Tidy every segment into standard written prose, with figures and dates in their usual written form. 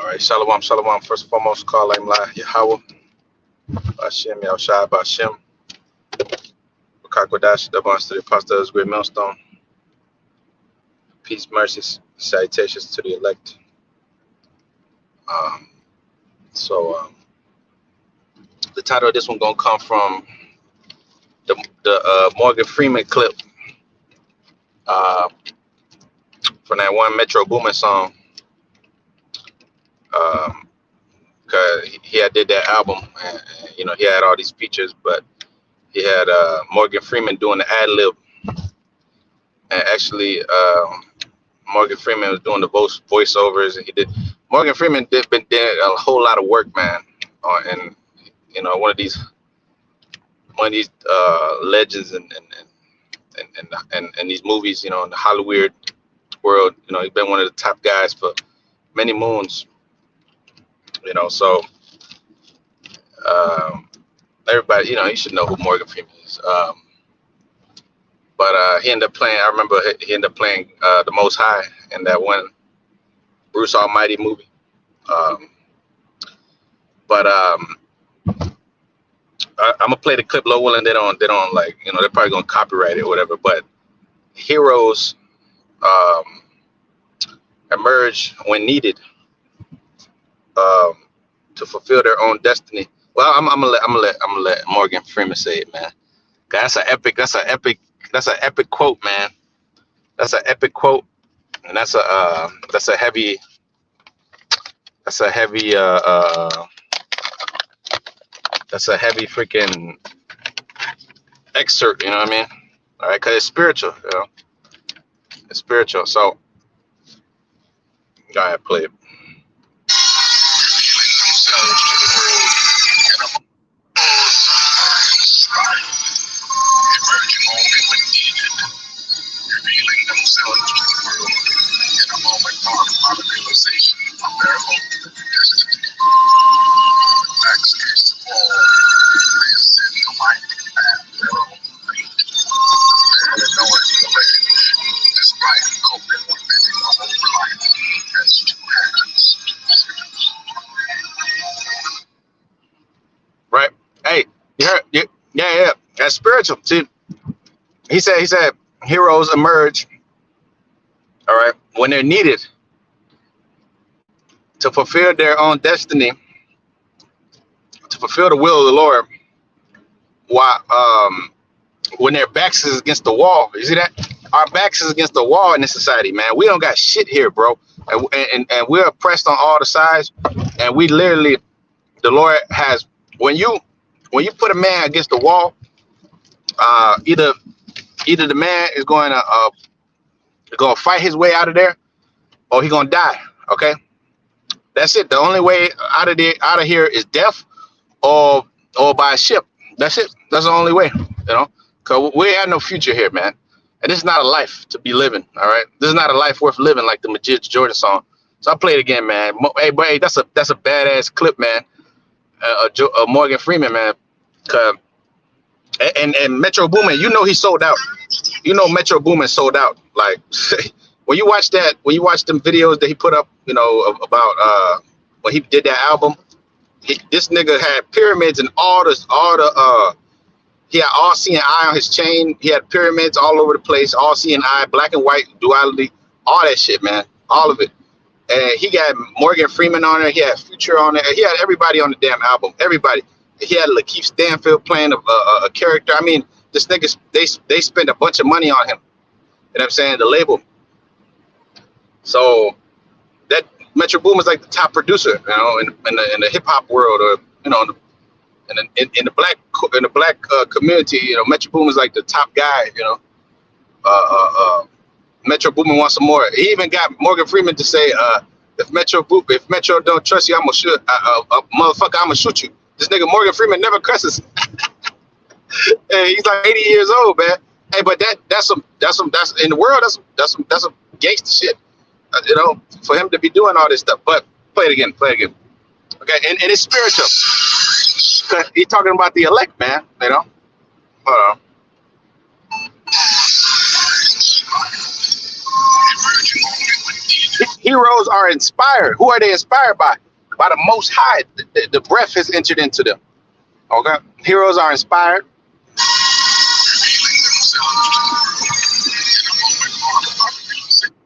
right, shalom, shalom. First and foremost, call him La Yahweh, Bashem, Yahushua, Bashem, Bakakwadash, the bonds to the apostles, great millstone. Peace, mercies, salutations to the elect. Um, so the title of this one gonna come from the Morgan Freeman clip uh, from that one Metro Boomin song. Cause he had did that album, and he had all these features, but he had Morgan Freeman doing the ad lib, and actually Morgan Freeman was doing the voiceovers, and Morgan Freeman did a whole lot of work, man, and one of these legends and these movies, in the Hollywood world. He's been one of the top guys for many moons. So everybody, you should know who Morgan Freeman is. But he ended up playing. I remember he ended up playing the Most High in that one Bruce Almighty movie. But I'm gonna play the clip low and they don't like, they're probably gonna copyright it or whatever. But heroes emerge when needed to fulfill their own destiny. Well, I'm gonna let Morgan Freeman say it, man. That's an epic quote, man. That's an epic quote, and that's a heavy freaking excerpt. You know what I mean? All right, because it's spiritual. It's spiritual. So go ahead, play it. Revealing themselves to the world in a moment marked by the realization of their own destiny. Access to all, they ascend the winding path of their own fate. And knowing the recognition, despite coping with living a whole life as two hands. Right? Hey, you heard? Yeah. That's spiritual. See, he said. Heroes emerge, all right, when they're needed to fulfill their own destiny, to fulfill the will of the Lord, while when their backs is against the wall. You see that? Our backs is against the wall in this society, man. We don't got shit here, bro, and we're oppressed on all the sides, and we literally, the Lord has, when you put a man against the wall, either the man is going to fight his way out of there, or he's gonna die. Okay, that's it. The only way out of here is death, or by a ship. That's it. That's the only way. Cause we have no future here, man. And this is not a life to be living. All right, this is not a life worth living, like the Majid Jordan song. So I play it again, man. Hey, that's a badass clip, man. Morgan Freeman, man. And Metro Boomin, he sold out. Metro Boomin sold out. Like when you watch them videos that he put up, about when he did that album, this nigga had pyramids and he had all seeing eye on his chain. He had pyramids all over the place, all seeing eye, black and white duality, all that shit, man, all of it. And he got Morgan Freeman on there. He had Future on there. He had everybody on the damn album. Everybody. He had Lakeith Stanfield playing a character. I mean, this nigga, they spent a bunch of money on him. You know what I'm saying? The label. So that Metro Boomin is like the top producer, in the hip hop world, or in the black community. Metro Boomin is like the top guy. Metro Boomin wants some more. He even got Morgan Freeman to say, if Metro don't trust you, I'm gonna shoot, motherfucker, I'm gonna shoot you. This nigga Morgan Freeman never cusses. Hey, he's like 80 years old, man. Hey, but that's in the world. That's some gangster shit. For him to be doing all this stuff. But play it again. Okay, and it's spiritual. He's talking about the elect, man. Heroes are inspired. Who are they inspired by? By the Most High. The breath has entered into them. Okay, heroes are inspired,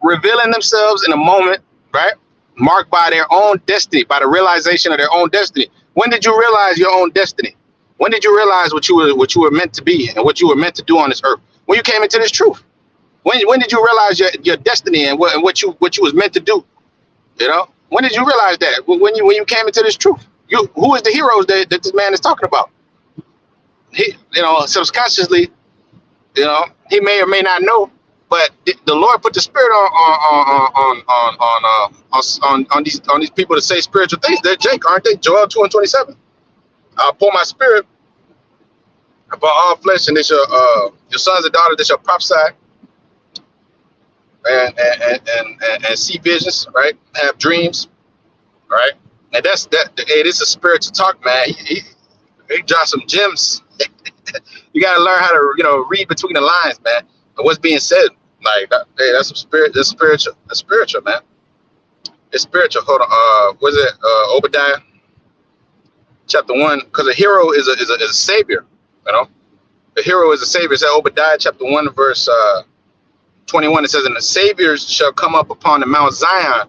revealing themselves in a moment, right? Marked by their own destiny, by the realization of their own destiny. When did you realize your own destiny? When did you realize what you were meant to be and what you were meant to do on this earth? When you came into this truth. When did you realize your destiny and what you was meant to do? You know, when did you realize that? When you came into this truth. Who is the heroes that this man is talking about? He, subconsciously, he may or may not know, but the Lord put the spirit on these people to say spiritual things. They're Jake, aren't they? Joel 2:27. I'll pour my spirit upon all flesh, and they shall your sons and daughters they shall prophesy and see visions, right? Have dreams, right? And that's that. Hey, this is spiritual talk, man. He dropped some gems. You got to learn how to, read between the lines, man. And what's being said, like, hey, that's some spirit. That's spiritual. That's spiritual, man. It's spiritual. Hold on. Was it Obadiah, chapter 1? Because a hero is a savior. A hero is a savior. It's Obadiah, chapter 1, verse 21. It says, "And the saviors shall come up upon the Mount Zion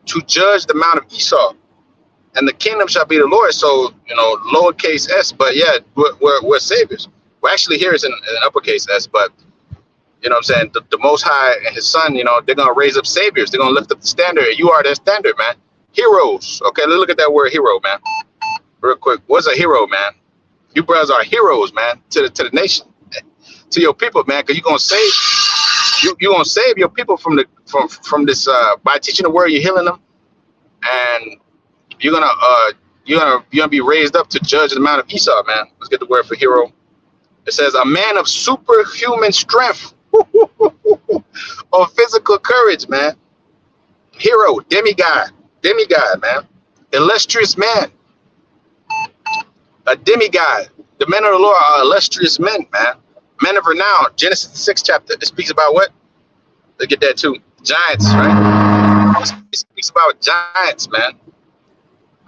to judge the Mount of Esau, and the kingdom shall be the Lord." So, lowercase s, but yeah, we're saviors. Well, actually, here it's in uppercase s, but you know what I'm saying? The Most High and His Son, they're going to raise up saviors. They're going to lift up the standard. You are their standard, man. Heroes. Okay, let's look at that word hero, man. Real quick. What's a hero, man? You brothers are heroes, man, to the nation, to your people, man, because you're going to save. You're going to save your people from this by teaching the word. You're healing them, and you're gonna be raised up to judge the Mount of Esau, man. Let's get the word for hero. It says a man of superhuman strength or physical courage, man. Hero, demigod, man. Illustrious man. A demigod. The men of the Lord are illustrious men, man. Men of renown. Genesis 6 chapter. It speaks about what? Let's get that too. Giants, right? It speaks about giants, man.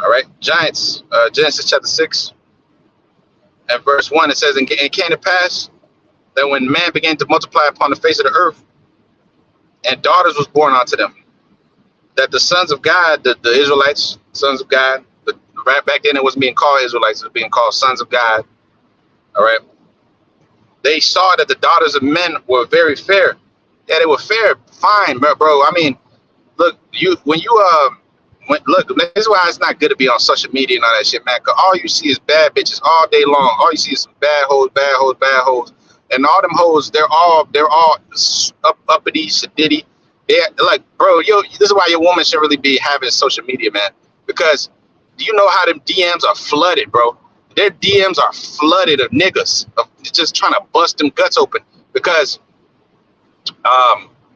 All right, giants. Genesis chapter 6 and verse 1. It says, "And it came to pass that when man began to multiply upon the face of the earth, and daughters was born unto them, that the sons of God, the Israelites, sons of God, right back then it wasn't being called Israelites, it was being called sons of God. All right, they saw that the daughters of men were very fair." Yeah, they were fair, fine, bro. I mean, look, look, this is why it's not good to be on social media and all that shit, man. Cause all you see is bad bitches all day long. All you see is some bad hoes, and all them hoes. They're all uppity, sadiddy. They're like, bro, this is why your woman should really be having social media, man. Because do you know how them DMs are flooded, bro? Their DMs are flooded of niggas of just trying to bust them guts open. Because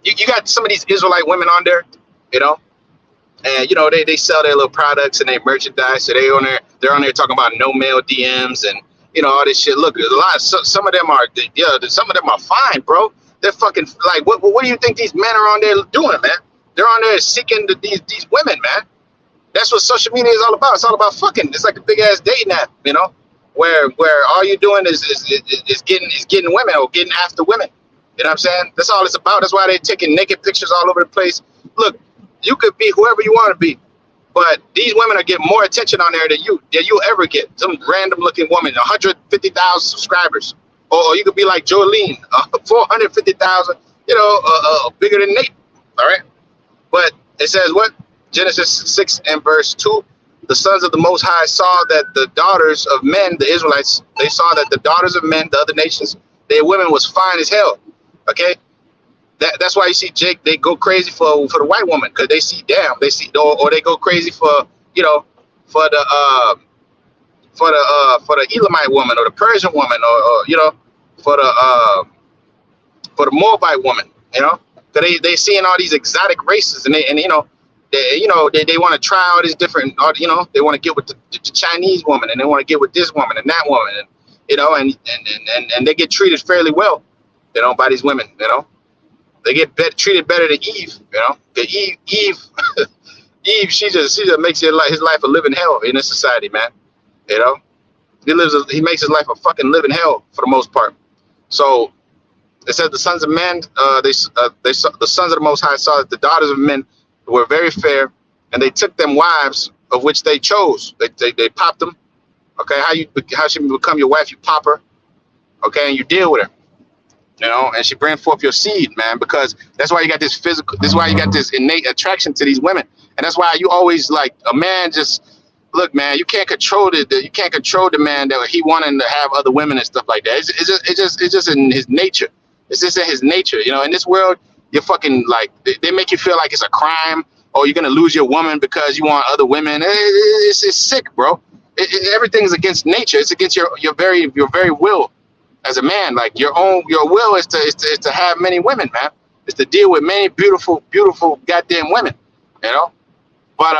you got some of these Israelite women on there, and they sell their little products and they merchandise. So they're on there talking about no male DMs and all this shit. Look, some of them are fine, bro. They're fucking like what do you think these men are on there doing, man? They're on there seeking these women, man. That's what social media is all about. It's all about fucking. It's like a big ass dating app, where all you're doing is getting women or getting after women. You know what I'm saying? That's all it's about. That's why they're taking naked pictures all over the place. Look, you could be whoever you want to be, but these women are getting more attention on there than you'll ever get. Some random looking woman, 150,000 subscribers, or you could be like Jolene, 450,000. Bigger than Nate. All right, but it says what? Genesis 6 and verse 2. The sons of the Most High saw that the daughters of men, the Israelites, they saw that the daughters of men, the other nations, their women was fine as hell. Okay, that's why you see Jake. They go crazy for the white woman because they see or they go crazy for for the Elamite woman or the Persian woman or for the Moabite woman. Because they seeing all these exotic races and they want to try all these different. They want to get with the Chinese woman and they want to get with this woman and that woman and they get treated fairly well. By these women, They get treated better than Eve. You know, the Eve, she just makes his life a living hell in this society, man. You know, he makes his life a fucking living hell for the most part. So it says the sons of men, the sons of the Most High saw that the daughters of men were very fair, and they took them wives of which they chose. They popped them. Okay, how she become your wife? You pop her. Okay, and you deal with her. You know, and she bring forth your seed, man, because that's why you got this physical. This is why you got this innate attraction to these women, and that's why you always like a man. Just look, man, you can't control you can't control the man that he wanting to have other women and stuff like that. It's just in his nature. It's just in his nature, you know. In this world, you're fucking like they make you feel like it's a crime, or you're gonna lose your woman because you want other women. It's sick, bro. Everything's against nature. It's against your very will as a man. Like your will is to have many women, man. It's to deal with many beautiful goddamn women, you know. But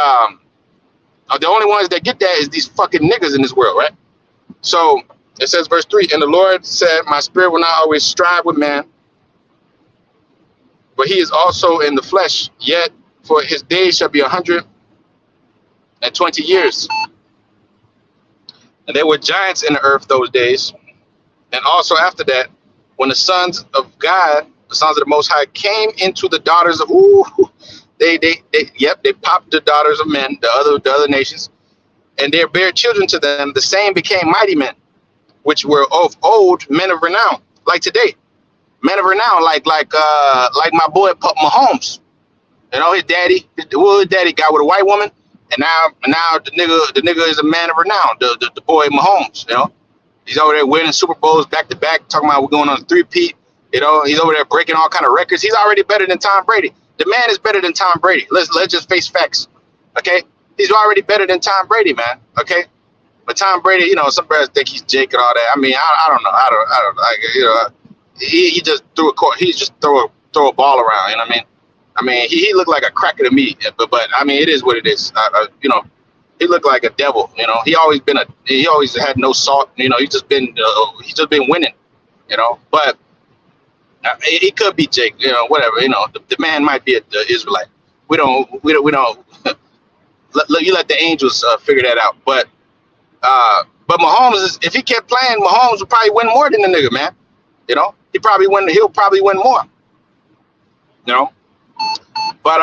the only ones that get that is these fucking niggas in this world, right? So it says, verse 3, and the Lord said, my spirit will not always strive with man, but he is also in the flesh, yet for his days shall be 120 years. And there were giants in the earth those days. And also after that, when the sons of God, the sons of the Most High, came into the daughters of, they popped the daughters of men, the other nations, and they bare children to them. The same became mighty men, which were of old, men of renown, like today, men of renown, like my boy Mahomes. You know, his daddy got with a white woman, and now the nigga is a man of renown. The boy Mahomes, you know, he's over there winning Super Bowls back to back, talking about we're going on a three-peat. You know, he's over there breaking all kind of records. He's already better than Tom Brady. The man is better than Tom Brady. Let's just face facts, okay? He's already better than Tom Brady, man. Okay, but Tom Brady, you know, some brothers think he's Jake and all that. I mean, I don't know. I don't. You know, he just threw a court. He just throw a ball around. You know what I mean? I mean, he looked like a cracker to me. But I mean, it is what it is. You know, he looked like a devil. You know, he always had no salt. You know, he's just been winning. You know, but he could be Jake. You know, whatever. You know, the man might be an Israelite. We don't. You let the angels figure that out. But Mahomes, if he kept playing, Mahomes would probably win more than the nigga, man. You know, he'll probably win more. You know, but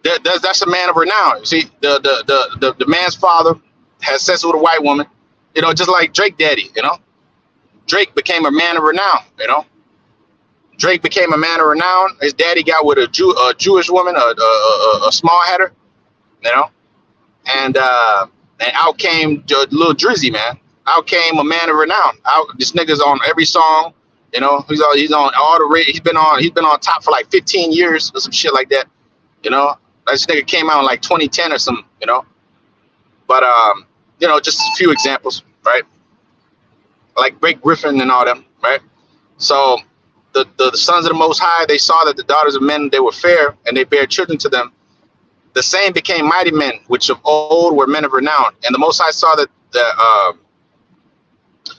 that's a man of renown. You see, the man's father has sex with a white woman. You know, just like Drake daddy. You know, Drake became a man of renown. You know, Drake became a man of renown. His daddy got with a Jewish woman, a small header. You know, and out came Lil Drizzy, man. Out came a man of renown. This nigga's on every song. You know, he's on all the he's been on top for like 15 years or some shit like that. You know, this nigga came out in like 2010 or something. You know, but you know, just a few examples, right? Like Blake Griffin and all them, right? So the sons of the Most High, they saw that the daughters of men, they were fair, and they bare children to them. The same became mighty men, which of old were men of renown. And the Most High saw that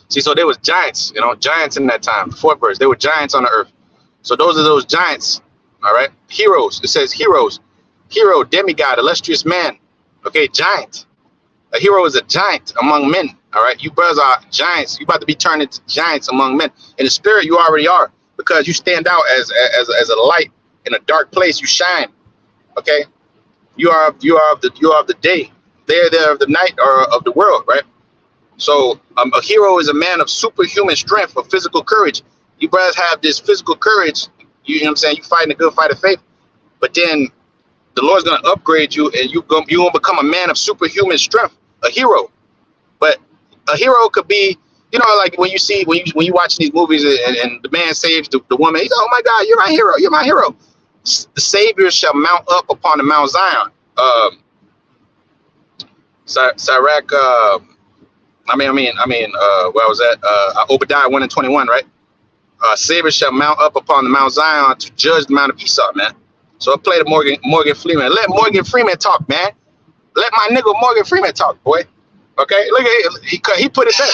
so there was giants, you know, giants in that time, the fourth verse. There were giants on the earth. So those are those giants, all right? Heroes, it says heroes. Hero, demigod, illustrious man. Okay, giant. A hero is a giant among men, all right? You brothers are giants. You about to be turned into giants among men. In the spirit, you already are, because you stand out as a light in a dark place. You shine, okay? You are of the day. They're of the night or of the world, right? So a hero is a man of superhuman strength, of physical courage. You brothers have this physical courage. You know what I'm saying? You fighting a good fight of faith, but then the Lord's gonna upgrade you, and you gonna become a man of superhuman strength, a hero. But a hero could be, you know, like when you watch these movies and the man saves the woman. He's like, oh my God, you're my hero. You're my hero. The Savior shall mount up upon the Mount Zion. Sirach, where was that? Obadiah 1:21, right? Savior shall mount up upon the Mount Zion to judge the Mount of Esau, man. So I played Morgan Freeman. Let Morgan Freeman talk, man. Let my nigga Morgan Freeman talk, boy. Okay, look at he put it there.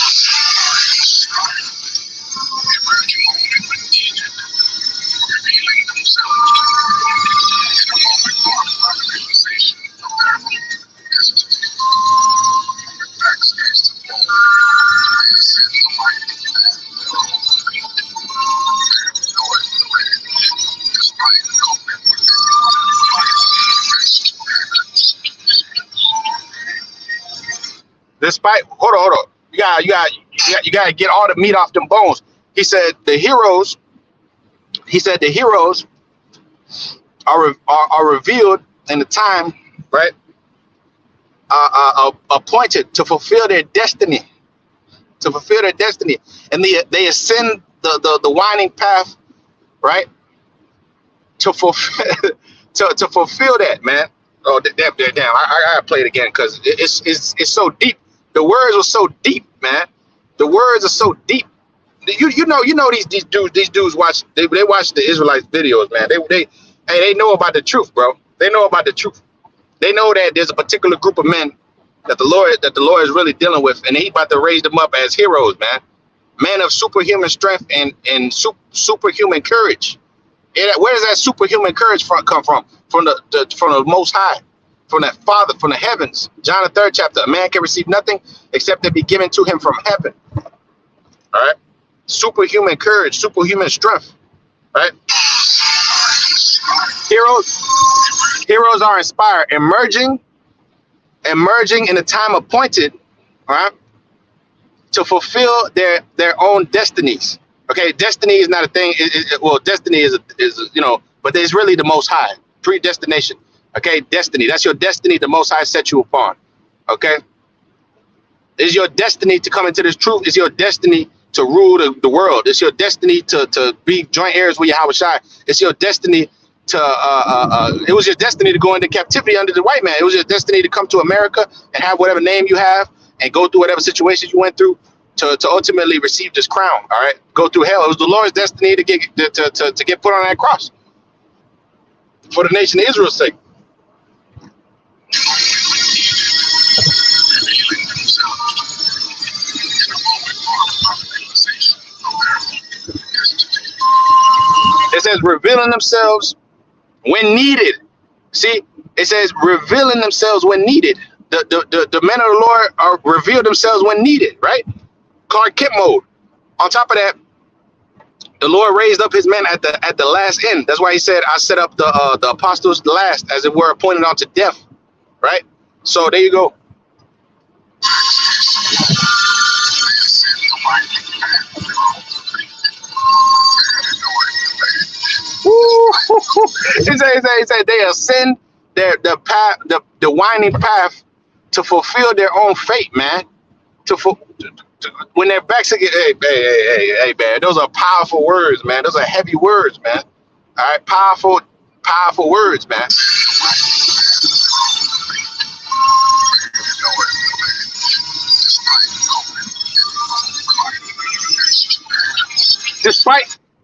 Despite, hold on. You got to get all the meat off them bones. He said the heroes. He said the heroes are revealed in the time, right? Appointed to fulfill their destiny, and they ascend the winding path, right? To fulfill to fulfill that, man. Oh, damn! I gotta play it again because it's so deep. The words are so deep, man. The words are so deep. You know these dudes watch they watch the Israelites videos, man. They know about the truth, bro. They know about the truth. They know that there's a particular group of men that the Lord is really dealing with, and He's about to raise them up as heroes, man. Men of superhuman strength and superhuman courage. Where does that superhuman courage come from? From the Most High, from that Father, from the heavens. John the 3rd chapter. A man can receive nothing except it be given to him from heaven. All right. Superhuman courage, superhuman strength. Right. Heroes are inspired, emerging in the time appointed, all right, to fulfill their own destinies. Okay, destiny is not a thing. Well, destiny is but it's really the Most High predestination. Okay, destiny. That's your destiny. The Most High set you upon. Okay, it's your destiny to come into this truth. It's your destiny to rule the world. It's your destiny to be joint heirs with Yahweh Shai. It's your destiny to it was your destiny to go into captivity under the white man. It was your destiny to come to America and have whatever name you have and go through whatever situations you went through to ultimately receive this crown. All right, go through hell. It was the Lord's destiny to get put on that cross for the nation of Israel's sake. It says revealing themselves when needed. See, it says revealing themselves when needed. The men of the Lord are revealed themselves when needed, right? Clark Kent mode. On top of that, the Lord raised up his men at the last end. That's why he said, I set up the apostles last, as it were, appointed unto death, right? So there you go. He said they ascend the winding path to fulfill their own fate, man. When their backs against, hey, man, those are powerful words, man. Those are heavy words, man. All right, powerful words, man.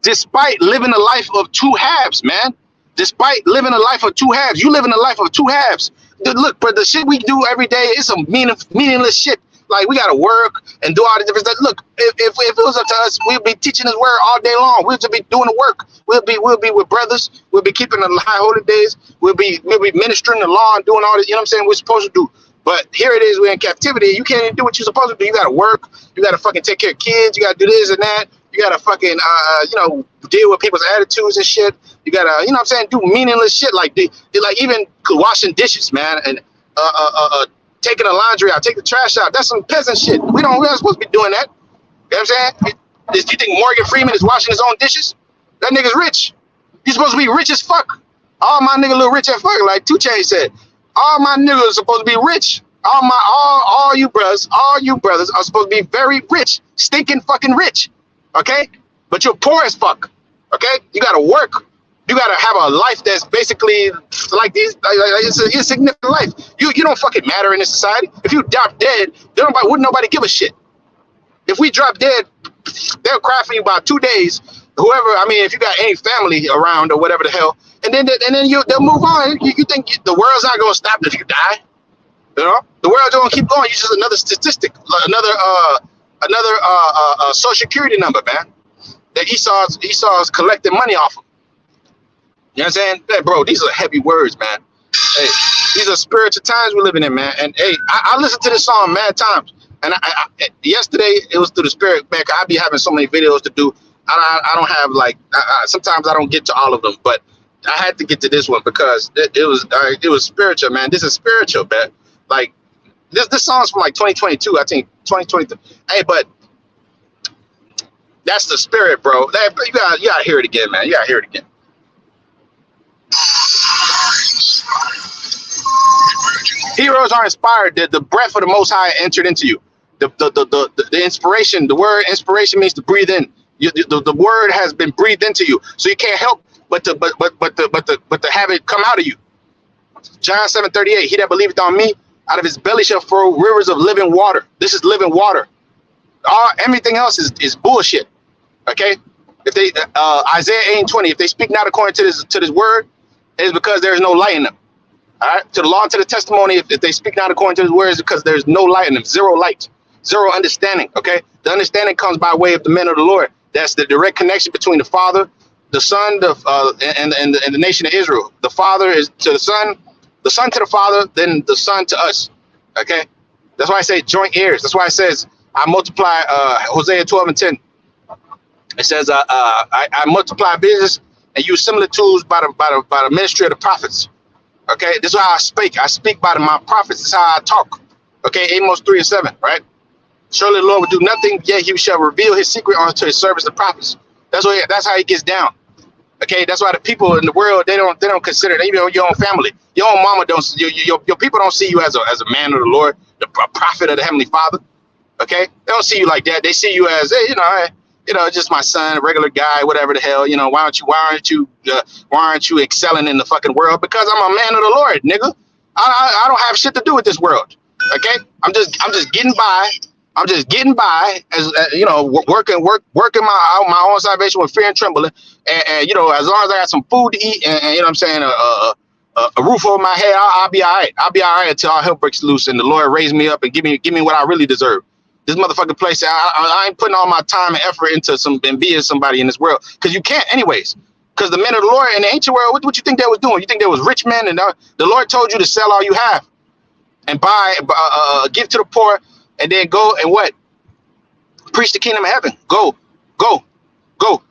Despite living a life of two halves, man. Despite living a life of two halves, you live in a life of two halves. Look, but the shit we do every day is some meaningless shit. Like, we gotta work and do all the different stuff. Look, if it was up to us, we'd be teaching His word all day long. We'll just be doing the work. We'll be with brothers. We'll be keeping the high holy days. We'll be ministering the law and doing all this. You know what I'm saying? We're supposed to do. But here it is, we're in captivity. You can't even do what you're supposed to do. You gotta work. You gotta fucking take care of kids. You gotta do this and that. You gotta fucking deal with people's attitudes and shit. You gotta, you know what I'm saying, do meaningless shit like even washing dishes, man, and taking the laundry out, take the trash out. That's some peasant shit. We're not supposed to be doing that. You know what I'm saying? Do you think Morgan Freeman is washing his own dishes? That nigga's rich. He's supposed to be rich as fuck. All my niggas look rich as fuck, like 2 Chainz said. All my niggas are supposed to be rich. All you brothers are supposed to be very rich, stinking fucking rich. Okay? But you're poor as fuck. Okay? You gotta work. You gotta have a life that's basically like these. It's an insignificant life. You don't fucking matter in this society. If you drop dead, wouldn't nobody give a shit. If we drop dead, they'll cry for you about 2 days. Whoever, I mean, if you got any family around or whatever the hell, and then they'll move on. You think the world's not gonna stop if you die? You know, the world's gonna keep going. You're just another statistic, another social security number, man. That Esau's collecting money off of. You know what I'm saying? Hey, bro, these are heavy words, man. Hey, these are spiritual times we're living in, man. And hey, I listened to this song mad times. And yesterday it was through the Spirit. Man, I be having so many videos to do. I don't have like. Sometimes I don't get to all of them, but I had to get to this one because it was spiritual, man. This is spiritual, man. Like this song's from like 2022, I think 2023. Hey, but that's the Spirit, bro. You gotta hear it again, man. You gotta hear it again. Heroes are inspired. The breath of the Most High entered into you. The inspiration. The word inspiration means to breathe in. The word has been breathed into you, so you can't help but to have it come out of you. John 7:38. He that believeth on me, out of his belly shall flow rivers of living water. This is living water. Everything else is bullshit. Okay. If they Isaiah 8:20. If they speak not according to this word, it is because there is no light in them. All right. To the law and to the testimony. If they speak not according to his word, it's because there's no light in them. Zero light. Zero understanding. Okay. The understanding comes by way of the men of the Lord. That's the direct connection between the Father, the Son, and the nation of Israel. The Father is to the Son to the Father, then the Son to us. Okay, that's why I say joint heirs. That's why it says I multiply. Hosea 12:10. It says I multiply business and use similar tools by the ministry of the prophets. Okay, this is how I speak. I speak by my prophets. This is how I talk. Okay, Amos 3:7. Right. Surely the Lord will do nothing, yet he shall reveal his secret unto his servants, the prophets. That's how he gets down. Okay, that's why the people in the world they don't consider even your own family, your own mama don't. Your people don't see you as a man of the Lord, the prophet of the Heavenly Father. Okay, they don't see you like that. They see you as just my son, a regular guy, whatever the hell. Why aren't you excelling in the fucking world? Because I'm a man of the Lord, nigga. I don't have shit to do with this world. Okay, I'm just getting by. I'm just getting by as working my own salvation with fear and trembling, and as long as I got some food to eat and what I'm saying, a roof over my head, I'll be all right. I'll be all right until all hell breaks loose and the Lord raise me up and give me what I really deserve. This motherfucking place, I ain't putting all my time and effort into being somebody in this world because you can't anyways. Because the men of the Lord in the ancient world, what you think they was doing? You think they was rich men? And the Lord told you to sell all you have and buy, give to the poor. And then go and what? Preach the kingdom of heaven. Go. All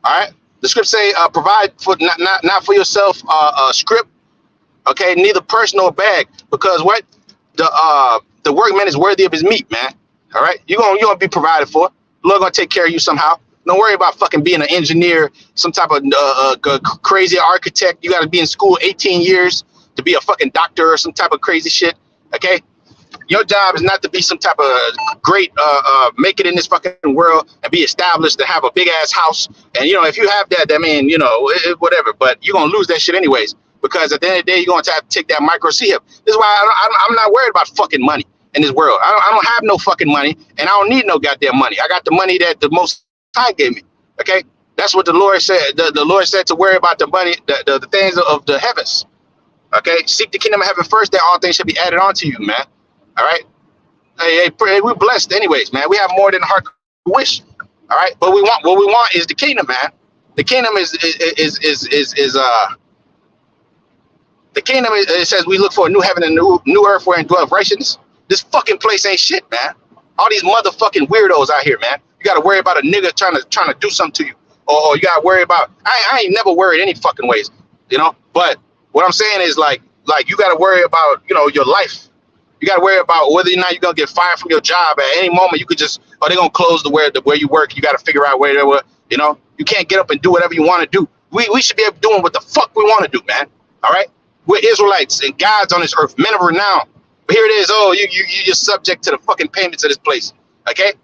right. The script say, provide for not for yourself a script. Okay, neither purse nor bag, because what? The workman is worthy of his meat, man. All right. You're gonna be provided for. The Lord gonna take care of you somehow. Don't worry about fucking being an engineer, some type of crazy architect. You gotta be in school 18 years to be a fucking doctor or some type of crazy shit. Okay. Your job is not to be some type of great, make it in this fucking world and be established to have a big ass house. And, if you have that, I mean, whatever, but you're going to lose that shit anyways, because at the end of the day, you're going to have to take that micro CHIP. This is why I'm not worried about fucking money in this world. I don't have no fucking money and I don't need no goddamn money. I got the money that the Most High gave me. Okay. That's what the Lord said. The Lord said to worry about the money, the things of the heavens. Okay. Seek the kingdom of heaven first, that all things should be added on to you, man. All right. Hey, we're blessed anyways, man. We have more than heart wish. All right. But what we want is the kingdom, man. The kingdom is the kingdom it says we look for a new heaven and new earth wherein dwell righteousness. This fucking place ain't shit, man. All these motherfucking weirdos out here, man. You gotta worry about a nigga trying to do something to you. Or you gotta worry about I ain't never worried any fucking ways, But what I'm saying is like you gotta worry about, your life. You got to worry about whether or not you're going to get fired from your job at any moment. You could just, they're going to close where you work. You got to figure out where they were, you can't get up and do whatever you want to do. We should be able to doing what the fuck we want to do, man. All right. We're Israelites and gods on this earth, men of renown. But here it is. Oh, you're subject to the fucking payments of this place. Okay.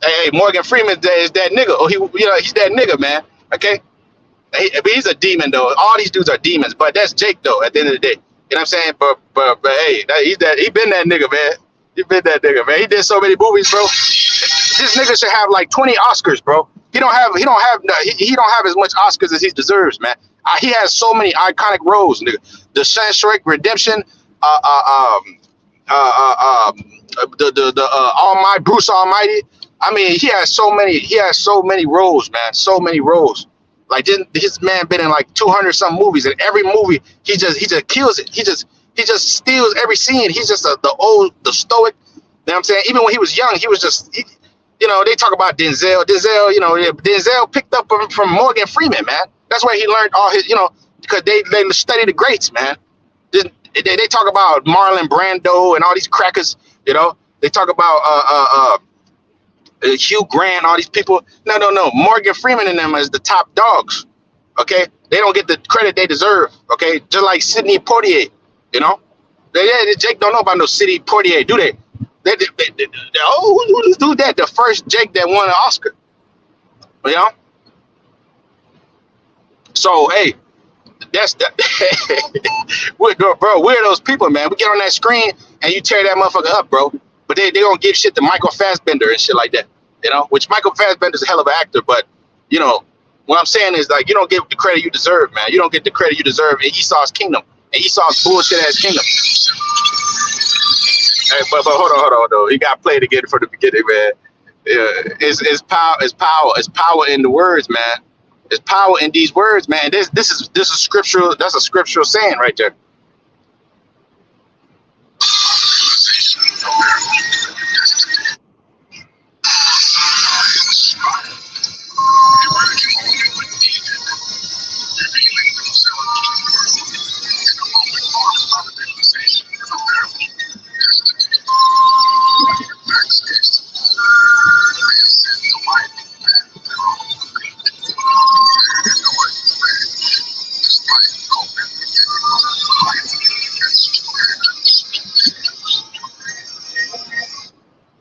Hey, Morgan Freeman is that nigga. Oh, he's that nigga, man. Okay. But he's a demon though. All these dudes are demons, but that's Jake though, at the end of the day. You know what I'm saying? But hey, he been that nigga, man. He been that nigga, man. He did so many movies, bro. This nigga should have like 20 Oscars, bro. He don't have as much Oscars as he deserves, man. He has so many iconic roles, nigga. The Shawshank Redemption, Bruce Almighty. I mean, he has so many roles, man. So many roles. Like his man been in like 200 some movies, and every movie he just kills it. He just steals every scene. He's just the stoic. You know what I'm saying? Even when he was young, he was just, you know, they talk about Denzel. Denzel, you know, Denzel picked up from Morgan Freeman, man. That's where he learned all his, you know, because they study the greats, man. They talk about Marlon Brando and all these crackers, you know. They talk about Hugh Grant, all these people. No. Morgan Freeman and them is the top dogs. Okay, they don't get the credit they deserve. Okay, just like Sidney Poitier, you know. Jake don't know about no Sidney Poitier, do they? Who's do that? The first Jake that won an Oscar, you know. So hey, that's that. We're those people, man. We get on that screen and you tear that motherfucker up, bro. But they don't give shit to Michael Fassbender and shit like that, you know. Which Michael Fassbender's a hell of an actor, but you know what I'm saying is like you don't get the credit you deserve, man. You don't get the credit you deserve in Esau's kingdom, and Esau's bullshit ass kingdom. Hey, but hold on. He got played again from the beginning, man. Yeah, it's power in the words, man. It's power in these words, man. This is scriptural. That's a scriptural saying right there.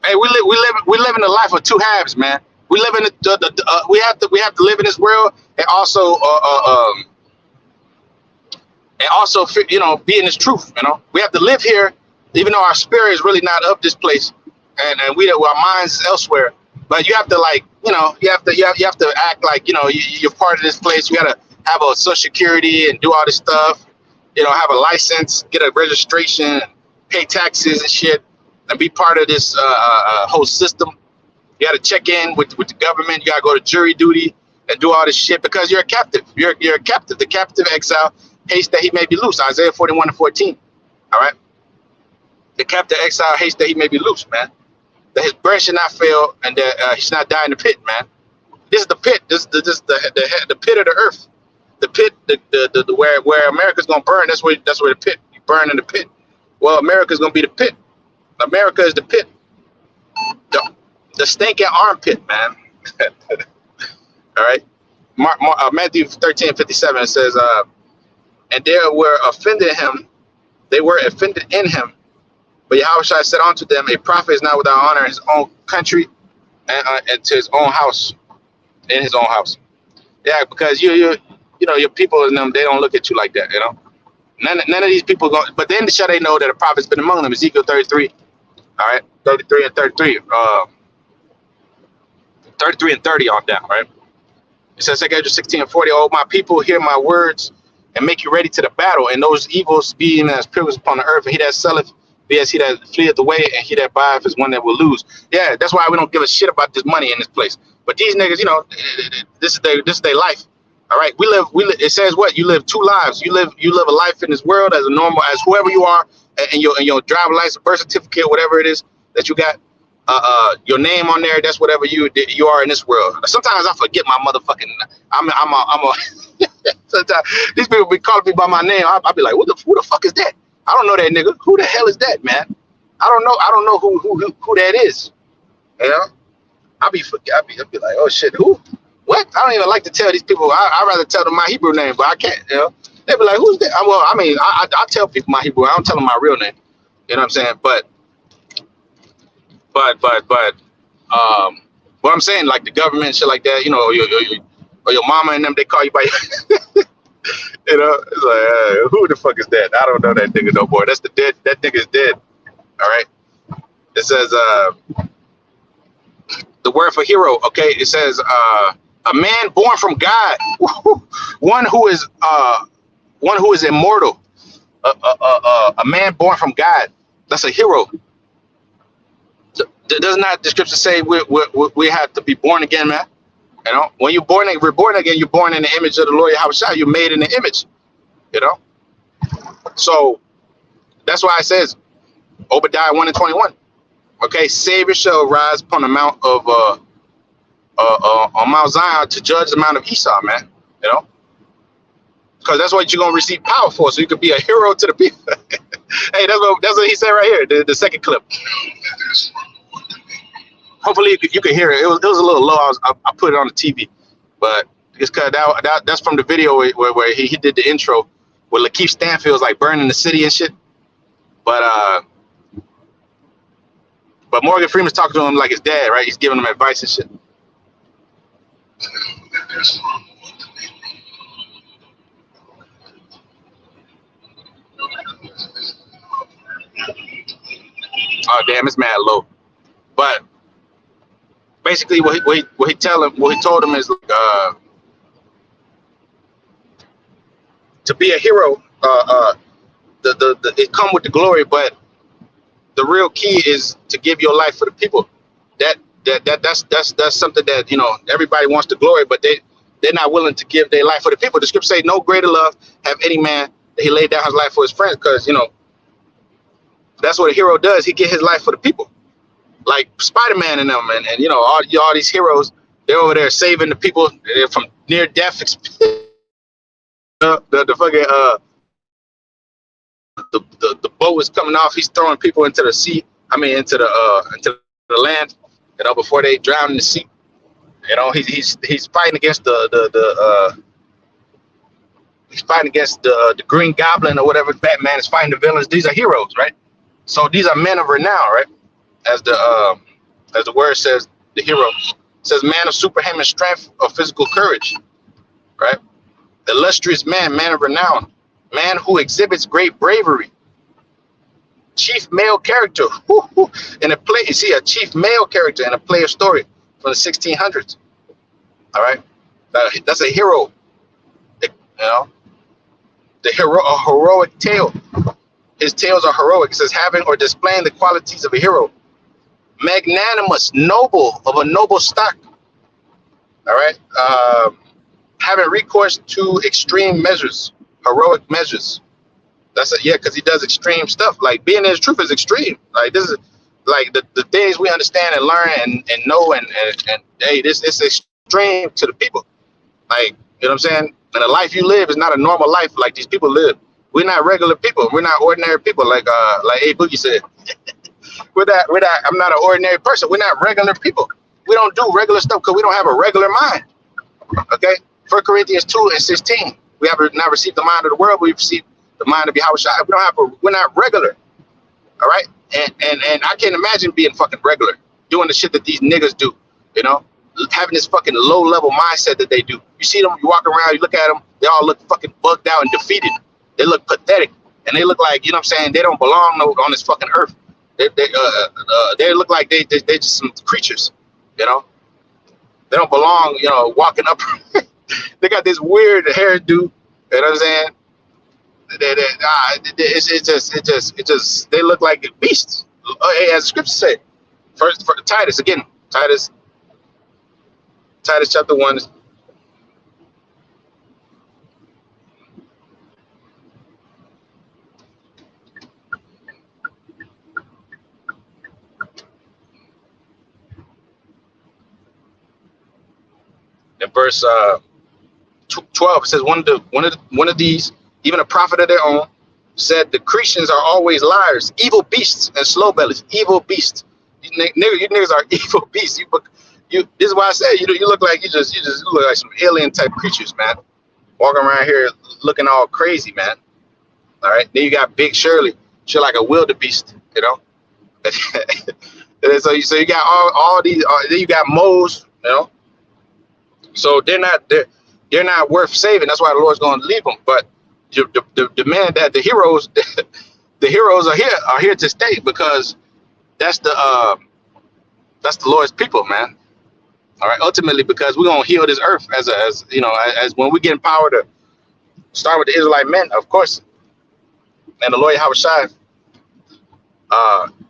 Hey, we live in the life of two halves, man. We live in we have to live in this world and also you know, be in this truth. You know, we have to live here, even though our spirit is really not of this place, and our minds is elsewhere. But you have to, like, you know, you have to act like, you know, you're part of this place. You gotta have a social security and do all this stuff. You know, have a license, get a registration, pay taxes and shit, and be part of this whole system. You got to check in with the government. You got to go to jury duty and do all this shit because you're a captive. You're a captive. The captive exile hates that he may be loose. Isaiah 41:14. All right. The captive exile hates that he may be loose, man. That his breath should not fail and that he should not die in the pit, man. This is the pit. This the pit of the earth. The pit, the where America's gonna burn. That's where the pit. You burn in the pit. Well, America's gonna be the pit. America is the pit. The stinking armpit, man. All right. Matthew 13:57, it says, and they were offended him. They were offended in him. But Yahushua said unto them, a prophet is not without honor in his own country and to his own house, in his own house. Yeah, because you know, your people and them, they don't look at you like that, you know. None of these people go, but then shall they know that a prophet's been among them. Ezekiel 33. All right, 33 and 33. 33 and 30 on down, right? It says, 2 Esdras 16:40, oh, my people, hear my words and make you ready to the battle, and those evils being as pillars upon the earth, and he that selleth be as he that fleeth away, and he that buyeth is one that will lose. Yeah, that's why we don't give a shit about this money in this place. But these niggas, you know, this is their life. All right, we live. It says what? You live two lives. You live a life in this world as a normal, as whoever you are, and your driver license, birth certificate, whatever it is that you got. Your name on there, that's whatever you are in this world. Sometimes I forget my motherfucking, I'm a sometimes these people be calling me by my name. I'll be like, who the fuck is that? I don't know that nigga. Who the hell is that, man? I don't know who that is. You know? I'll be like, oh shit, who? What? I don't even like to tell these people. I'd rather tell them my Hebrew name, but I can't, you know? They be like, who's that? Well, I mean, I tell people my Hebrew. I don't tell them my real name. You know what I'm saying? But what I'm saying, like the government, shit like that, you know, or your mama and them, they call you by, you know, it's like, who the fuck is that? I don't know that nigga no more. That's the dead. That nigga's dead. All right. It says, the word for hero. Okay. It says, a man born from God, one who is immortal, a man born from God. That's a hero. Does not the scripture say we have to be born again, man? You know, when we're born again, you're born in the image of the Lord Yahushua. You're made in the image, you know. So That's why it says Obadiah 1:21. Okay, Savior shall rise upon the mount of on Mount Zion to judge the mount of Esau, man. You know, because that's what you're gonna receive power for, so you could be a hero to the people. Hey, that's what he said right here. The second clip. Hopefully you can hear it. It was a little low. I put it on the TV, but it's because that's from the video where he did the intro where Lakeith Stanfield's like burning the city and shit. But Morgan Freeman's talking to him like his dad, right? He's giving him advice and shit. Oh damn, it's mad low. But basically, what he told him is to be a hero. It come with the glory, but the real key is to give your life for the people. That's something that, you know, everybody wants the glory, but they're not willing to give their life for the people. The scripture say, "No greater love have any man that he laid down his life for his friends," because you know that's what a hero does. He get his life for the people, like Spider-Man and them, and you know all these heroes. They're over there saving the people. They're from near death. The fucking the boat is coming off. He's throwing people into the sea. I mean, into the land. You know, before they drown in the sea. You know, he's fighting against he's fighting against the Green Goblin or whatever. Batman is fighting the villains. These are heroes, right? So these are men of renown, right? As the word says, the hero says, man of superhuman strength or physical courage, right? Illustrious man, man of renown, man who exhibits great bravery. Chief male character in a play. You see, a chief male character in a play or story from the 1600s. All right, that's a hero. You know, a heroic tale. His tales are heroic. It says having or displaying the qualities of a hero. Magnanimous, noble, of a noble stock. All right, having recourse to extreme measures, heroic measures. That's it, yeah, because he does extreme stuff. Like being in his truth is extreme. Like this is like the things we understand and learn and know and hey, this it's extreme to the people. Like, you know what I'm saying? And the life you live is not a normal life like these people live. We're not regular people. We're not ordinary people. Like A Boogie said. we're not. I'm not an ordinary person. We're not regular people. We don't do regular stuff because we don't have a regular mind. Okay. 1 Corinthians 2:16. We have not received the mind of the world. We've received the mind of Yahushua. We're not regular. All right. And I can't imagine being fucking regular, doing the shit that these niggas do, you know, having this fucking low level mindset that they do. You see them, you walk around, you look at them, they all look fucking bugged out and defeated. They look pathetic, and they look like, you know what I'm saying, they don't belong on this fucking earth. They look like they just some creatures, you know. They don't belong, you know, walking up. They got this weird hairdo, you know what I'm saying? It just they look like beasts. As the scripture said, first for Titus again, Titus chapter 1. In verse 12, it says one of these, even a prophet of their own, said the Christians are always liars, evil beasts, and slow bellies. Evil beasts. You niggas are evil beasts. This is why I say you look like you just look like some alien type creatures, man. Walking around here looking all crazy, man. All right. Then you got Big Shirley. She's like a wildebeest, you know. so you got all these. Then you got Mose, you know. So they're not worth saving. That's why the Lord's going to leave them. But the man that the heroes are here to stay, because that's the Lord's people, man. All right. Ultimately, because we're gonna heal this earth as you know, as when we get empowered to start with the Israelite men, of course, and the Lord Yahushua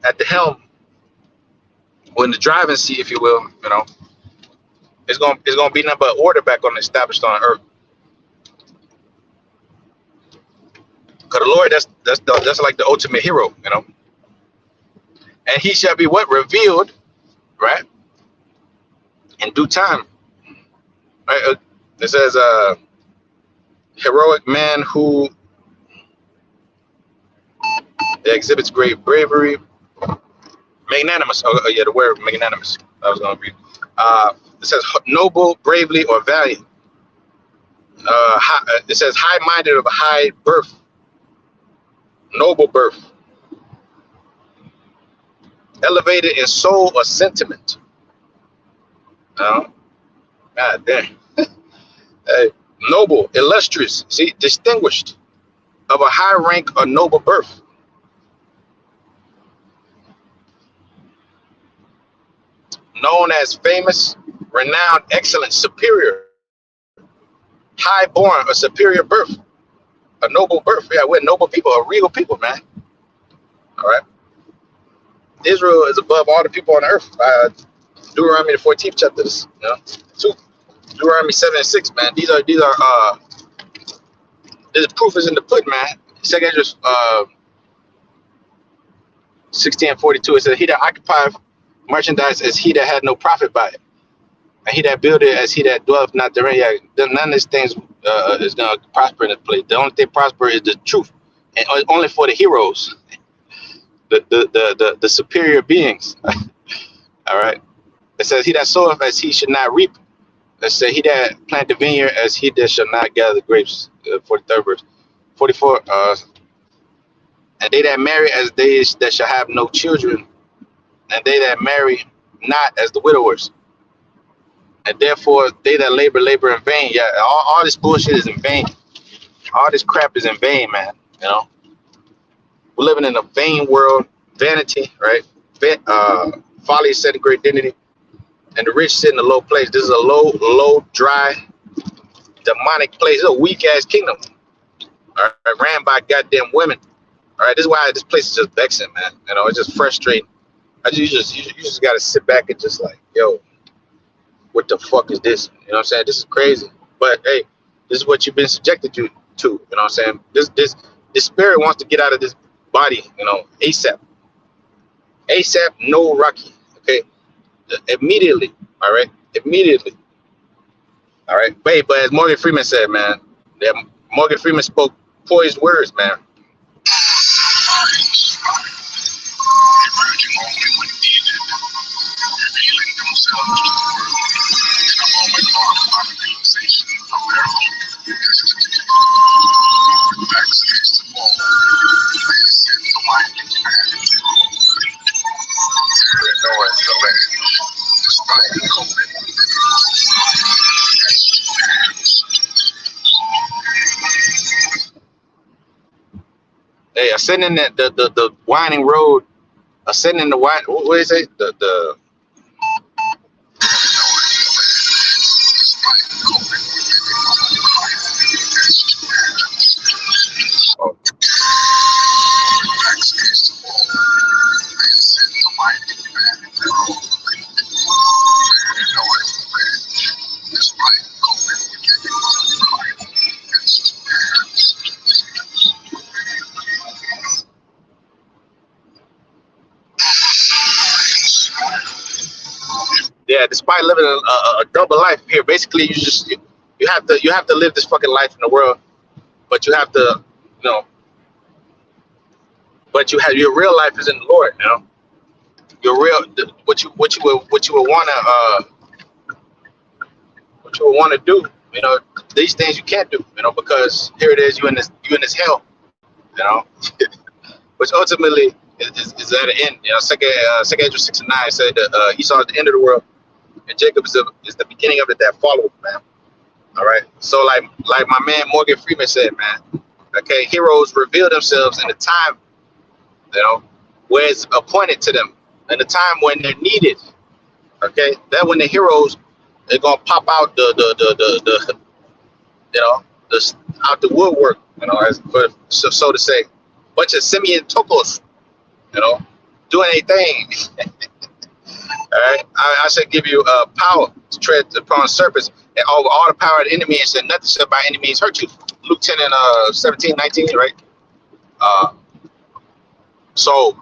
at the helm, or in the driving seat, if you will, you know. It's gonna be nothing but order back on established on earth. Because the Lord, that's like the ultimate hero, you know. And he shall be what? Revealed, right? In due time. Right? It says, heroic man who exhibits great bravery, magnanimous. Oh, yeah, the word magnanimous. I was going to read. It says noble, bravely, or valiant. It says high-minded of high birth, noble birth, elevated in soul or sentiment. God damn. Noble, illustrious, see, distinguished, of a high rank or noble birth. Known as famous, renowned, excellent, superior, high-born, a superior birth, a noble birth. Yeah, we're noble people, a real people, man. All right. Israel is above all the people on earth. Deuteronomy the 14th chapter. This, you know, Deuteronomy 7 and 6, man. These are the proof is in the pudding, man. Second Ezra 16 and 42. It says, "He that occupieth merchandise as he that had no profit by it, and he that buildeth as he that dwelleth not therein." Yeah, none of these things is gonna prosper in this place. The only thing prosper is the truth, and only for the heroes, the superior beings. All right. It says, "He that soweth as he should not reap." Let's say, "He that plant the vineyard as he that shall not gather the grapes." 43rd verse. 44. And they that marry as they that shall have no children, and they that marry not as the widowers. And therefore they that labor in vain. Yeah, all this bullshit is in vain. All this crap is in vain, man. You know, we're living in a vain world, vanity, right? Folly is set in great dignity, and the rich sit in a low place. This is a low, dry, demonic place. It's a weak ass kingdom. All right, ran by goddamn women. All right, this is why this place is just vexing, man. You know, it's just frustrating. You just gotta sit back and just like, yo, what the fuck is this? You know what I'm saying? This is crazy. But hey, this is what you've been subjected to. You know what I'm saying? This spirit wants to get out of this body, you know, ASAP. ASAP, no Rocky. Okay, immediately. All right, immediately. All right, but as Morgan Freeman said, man, that Morgan Freeman spoke poised words, man. Emerging only when needed, revealing themselves to the world in a moment long about the realization of their own destiny. Backstage the wall, they send the winding path through. They know as the land, despite COVID. Hey, ascending the winding road, ascending the wine. What is it? The oh. Yeah, despite living a double life here, basically you have to live this fucking life in the world, but you have to, you know, but your real life is in the Lord, you know. Your real what you would wanna do, you know, these things you can't do, you know, because here it is, you in this hell, you know, which ultimately is at the end, you know. Second Ezra 6 and 9 said that Esau is the end of the world, and Jacob is the beginning of it that followed, man. All right. So like my man Morgan Freeman said, man, okay, heroes reveal themselves in the time, you know, where it's appointed to them, in the time when they're needed. Okay, that when the heroes, they're gonna pop out the you know, out the woodwork, you know, so to say, bunch of Simeon Tokos, you know, doing a thing. All right, I should give you power to tread upon serpents and over all the power of the enemy, and said nothing shall by any means hurt you. Luke 10 and 17, 19, right? Uh, so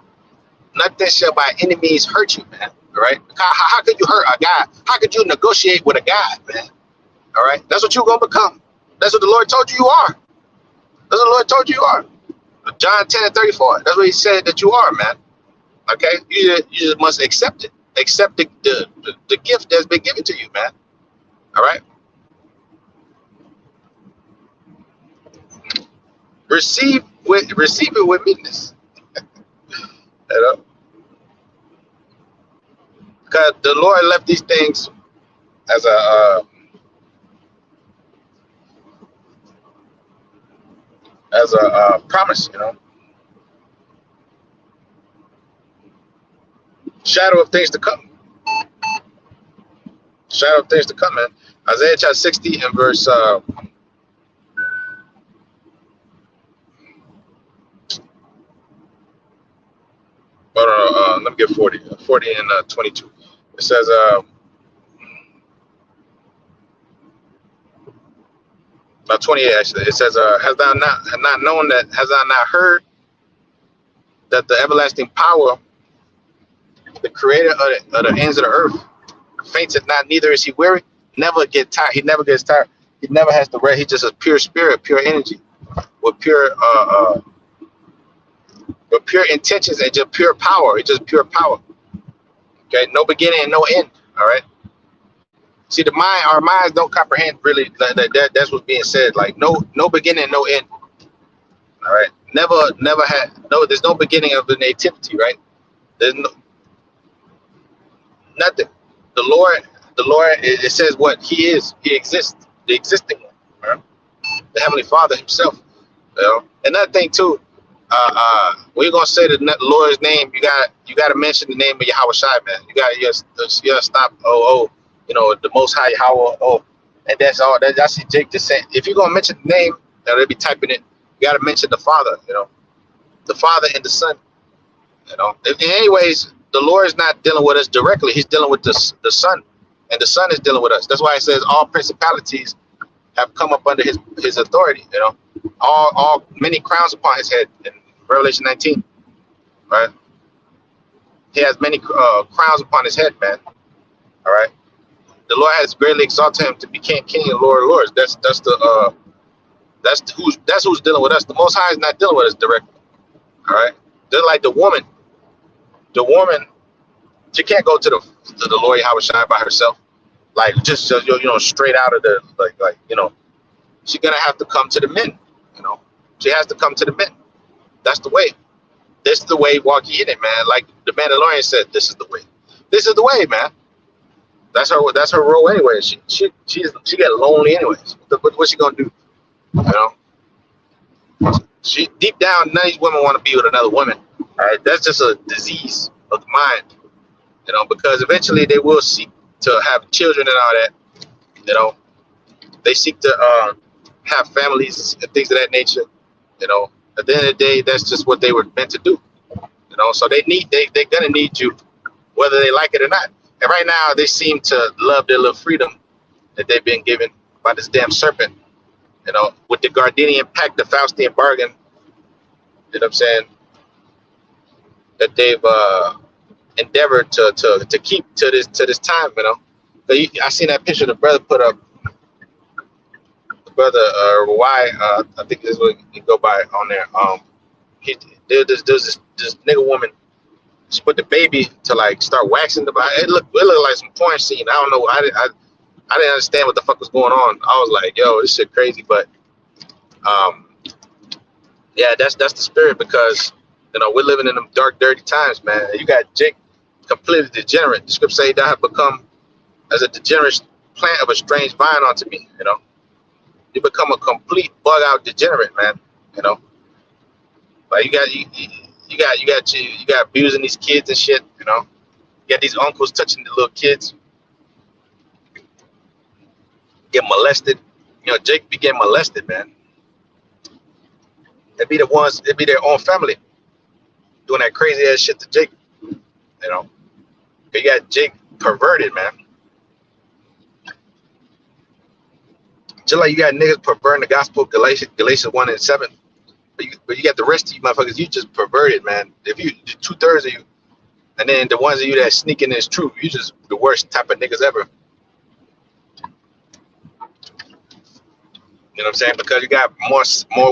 nothing shall by any means hurt you, man. All right. How could you hurt a guy? How could you negotiate with a guy, man? All right. That's what you're gonna become. That's what the Lord told you you are. That's what the Lord told you you are. John 10:34. That's what He said that you are, man. Okay. You just must accept it. Accept the gift that's been given to you, man. All right. Receive it with meekness. You know? Because the Lord left these things as a promise, you know, shadow of things to come. Shadow of things to come, man. Isaiah chapter 60 and verse let me get 40 and 22. It says about 28 actually. It says has thou not known, that has thou not heard that the everlasting power, the creator of the ends of the earth, fainteth not, neither is he weary, never get tired. He never gets tired. He never has to rest. He's just a pure spirit, pure energy, with pure intentions and just pure power. It's just pure power. Okay, no beginning and no end. All right. See, our minds don't comprehend really that's what's being said. Like no beginning, no end. All right. Never had there's no beginning of the nativity, right? There's nothing. The Lord, it says what He is. He exists, the existing one, right? The Heavenly Father Himself. You know? Another thing too, when you're gonna say the Lord's name, you gotta mention the name of Yahweh Shai, man. You gotta stop. You know, the Most High Yahweh. And that's all. I see Jake just saying. If you're gonna mention the name, they'll be typing it. You gotta mention the Father. You know, the Father and the Son. You know, in anyways, the Lord is not dealing with us directly. He's dealing with the Son, and the Son is dealing with us. That's why it says all principalities have come up under his authority. You know, all many crowns upon his head in Revelation 19. Right? He has many crowns upon his head, man. All right. The Lord has greatly exalted him to become King and Lord of Lords. That's who's dealing with us. The Most High is not dealing with us directly. All right. Just like the woman, she can't go to the Lord Yahweh Shai by herself, like just straight out of the like she's gonna have to come to the men. You know, she has to come to the men. That's the way. This is the way. Walk ye in it, man. Like the Mandalorian said, this is the way. This is the way, man. That's her role anyway. She get lonely anyways. What's she gonna do? You know, she deep down, none of these women want to be with another woman. All right, that's just a disease of the mind. You know, because eventually they will seek to have children and all that. You know, they seek to have families and things of that nature. You know, at the end of the day, that's just what they were meant to do. You know, so they're gonna need you, whether they like it or not. And right now, they seem to love their little freedom that they've been given by this damn serpent. You know, with the Gardenian Pact, the Faustian bargain. You know what I'm saying? That they've endeavored to keep to this time. You know, I seen that picture the brother put up. The brother I think this is what he go by on there. There's this nigga woman. She put the baby to like start waxing the body. It looked like some porn scene. I don't know. I didn't understand what the fuck was going on. I was like, yo, this shit crazy. But yeah, that's the spirit, because you know we're living in them dark, dirty times, man. You got Jake completely degenerate. The scripture say, "Thou have become as a degenerate plant of a strange vine unto me." You know, you become a complete bug out degenerate, man. You know, like you got abusing these kids and shit. You know, you got these uncles touching the little kids, get molested. You know, Jake be getting molested, man. It'd be their own family doing that crazy ass shit to Jake. You know, you got Jake perverted, man. Just like you got niggas perverting the gospel, Galatians 1:7. But you got the rest of you motherfuckers. You just perverted, man. If you 2/3 of you, and then the ones of you that sneaking is true, you just the worst type of niggas ever. You know what I'm saying? Because you got more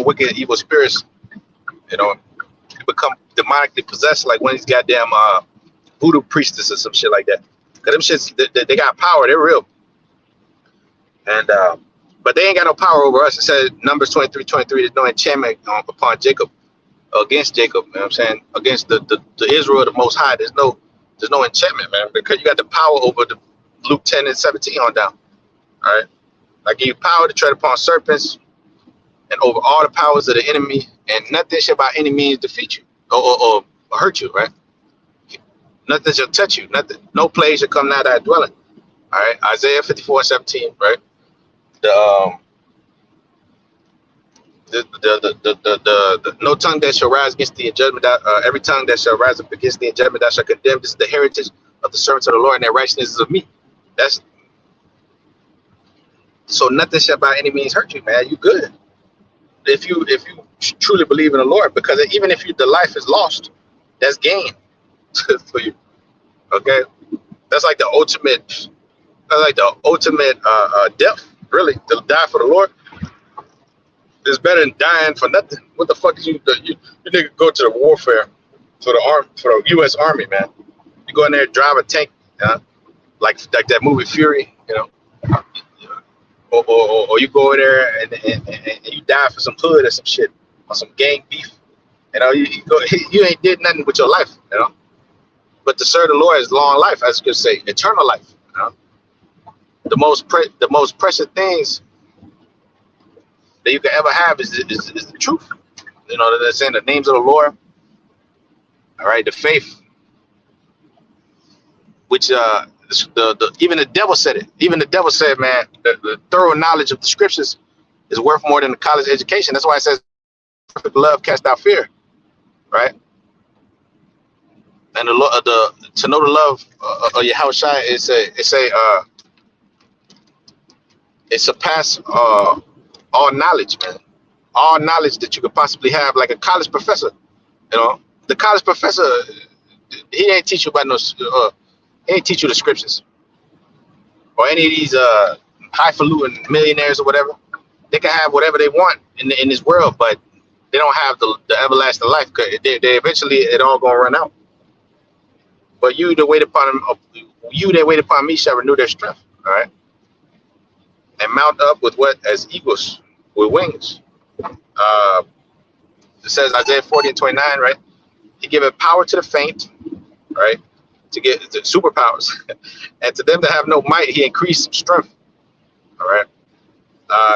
wicked, evil spirits. You know, you become demonically possessed like one of these goddamn voodoo priestess or some shit like that. Cause them shits, they got power. They're real. And but they ain't got no power over us. It says Numbers 23:23. There's no enchantment upon Jacob, against Jacob. You know what I'm saying? Against the Israel, the Most High. There's no enchantment, man. Because you got the power over the Luke 10:17 on down. All right. I give you power to tread upon serpents and over all the powers of the enemy, and nothing shall by any means defeat you or hurt you, right? Nothing shall touch you. Nothing. No plague shall come nigh thy dwelling. All right. Isaiah 54:17, right? The no tongue that shall rise against thee in judgment, every tongue that shall rise up against thee in judgment, thou shalt condemn. This is the heritage of the servants of the Lord, and their righteousness is of me. That's so nothing shall by any means hurt you, man. You good if you truly believe in the Lord, because even if the life is lost, that's gain for you. Okay, that's like the ultimate. That's like the ultimate death, really, to die for the Lord. It's better than dying for nothing. What the fuck is you nigga go to the warfare for the U.S. Army, man? You go in there, drive a tank, like that movie Fury, you know, or you go in there and you die for some hood or some shit or some gang beef. You know, you ain't did nothing with your life, you know. But to serve the Lord is long life, as you could say, eternal life. You know? The most precious things that you can ever have is the truth. You know, they're saying the names of the Lord. All right, the faith, which even the devil said it. Even the devil said, man, the thorough knowledge of the scriptures is worth more than a college education. That's why it says perfect love cast out fear, right? And to know the love of Yahushua it surpass all knowledge, man. All knowledge that you could possibly have, like a college professor. You know, the college professor, he ain't teach you about he ain't teach you the scriptures or any of these highfalutin millionaires or whatever. They can have whatever they want in this world, but they don't have the everlasting life. Cause they eventually it all gonna run out. But you that wait upon me shall renew their strength. All right, and mount up with what? As eagles with wings. It says Isaiah 40:29, right? He giveth power to the faint, right? To get the superpowers, and to them that have no might, he increased strength. All right.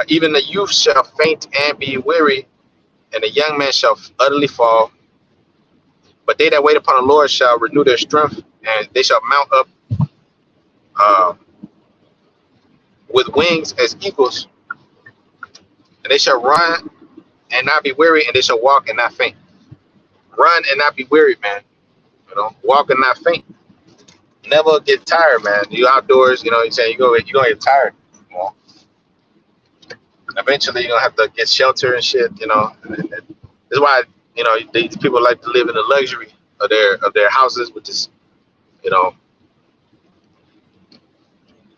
Even the youth shall faint and be weary, and the young man shall utterly fall. But they that wait upon the Lord shall renew their strength, and they shall mount up with wings as eagles, and they shall run and not be weary, and they shall walk and not faint. Run and not be weary, man. You know, walk and not faint. Never get tired, man. You outdoors, you know, you're saying you're gonna get tired. You know? Eventually, you're gonna have to get shelter and shit. You know, that's why you know these people like to live in the luxury of their houses, which is, you know,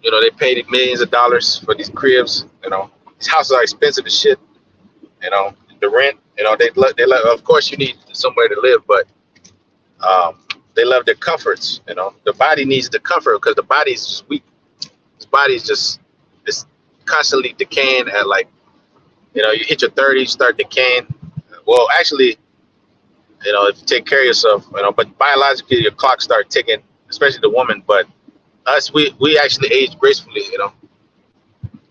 they pay millions of dollars for these cribs. You know, these houses are expensive as shit. You know, the rent. You know, they love. Of course, you need somewhere to live, but they love their comforts. You know, the body needs the comfort because the body is just weak. This body is just it's constantly decaying at, like, you know, you hit your 30s, start decaying. Well, actually, you know, if you take care of yourself, you know, but biologically your clock start ticking, especially the woman. But us, we actually age gracefully, you know.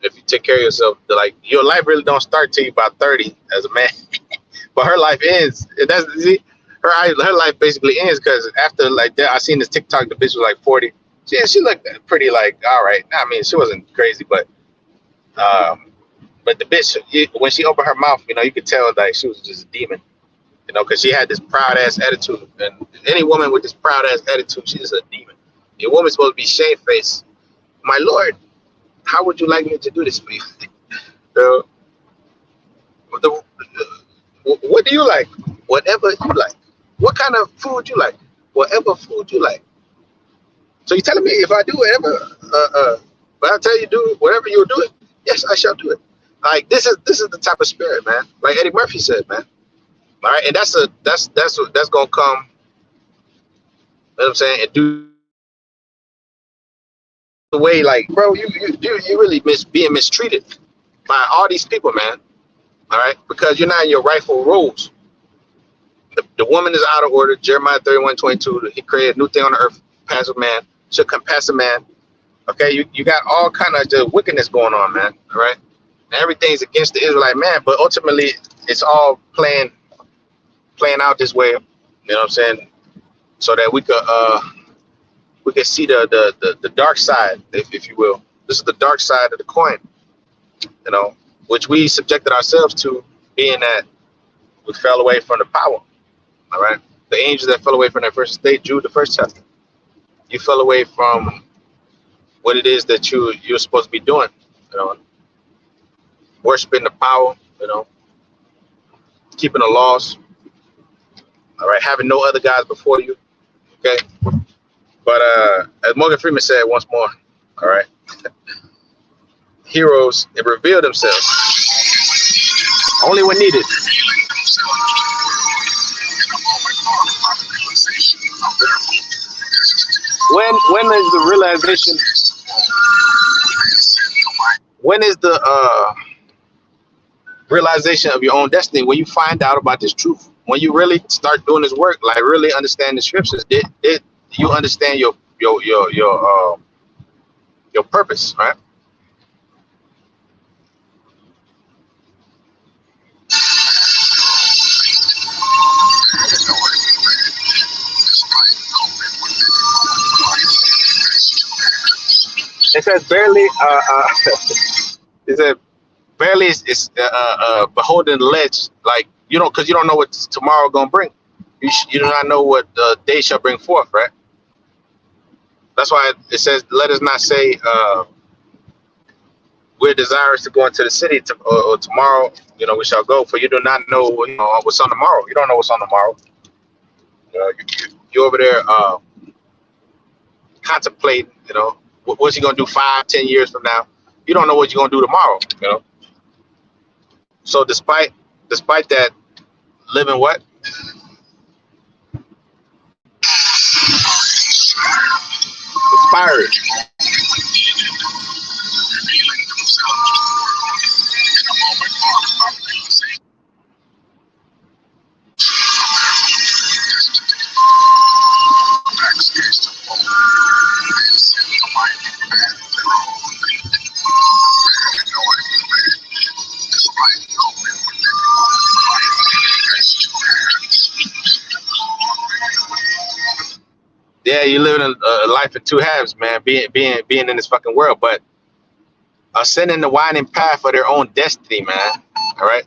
If you take care of yourself, like, your life really don't start till you about 30 as a man, but her life ends. That's see, her life basically ends because after, like, that, I seen this TikTok. The bitch was like 40. She looked pretty, like, all right. I mean, she wasn't crazy, but the bitch, when she opened her mouth, you know, you could tell like she was just a demon, you know, because she had this proud ass attitude. And any woman with this proud ass attitude, she's a demon. A woman's supposed to be shamefaced. My Lord, how would you like me to do this for you? What do you like? Whatever you like. What kind of food you like? Whatever food you like. So you telling me if I do whatever, but I tell you do whatever you'll do it, yes, I shall do it. Like this is the type of spirit, man. Like Eddie Murphy said, man. All right, and that's gonna come. You know what I'm saying? And do the way, like, bro, you really being mistreated by all these people, man. All right, because you're not in your rightful roles. The woman is out of order. Jeremiah 31:22. He created a new thing on the earth. Pass with man should come past a man. Okay, you got all kind of the wickedness going on, man. All right, and everything's against the Israelite man, but ultimately it's all playing out this way. You know what I'm saying? So that we could see the dark side, if you will. This is the dark side of the coin, you know, which we subjected ourselves to, being that we fell away from the power. All right, the angels that fell away from their first state, Jude, the first chapter. You fell away from what it is that you're supposed to be doing, you know, worshiping the power, you know, keeping the laws. All right, having no other gods before you. Okay, but as Morgan Freeman said once more, all right, heroes, they reveal themselves only when needed. When is the realization? When is the realization of your own destiny? When you find out about this truth, when you really start doing this work, like really understand the scriptures, did you understand your purpose, right? It says barely. It said barely is beholding the ledge, like you don't, because you don't know what tomorrow gonna bring. You do not know what the day shall bring forth, right? That's why it says, "Let us not say we're desirous to go into the city or tomorrow. You know, we shall go, for you do not know, you know, what's on tomorrow. You don't know what's on tomorrow. You know, you over there contemplating. You know, what's he gonna do 5, 10 years from now? You don't know what you're gonna do tomorrow. You know." So despite that, living what? Inspired. Yeah, you're living a life in two halves, man. Being in this fucking world, but ascending the winding path of their own destiny, man. All right.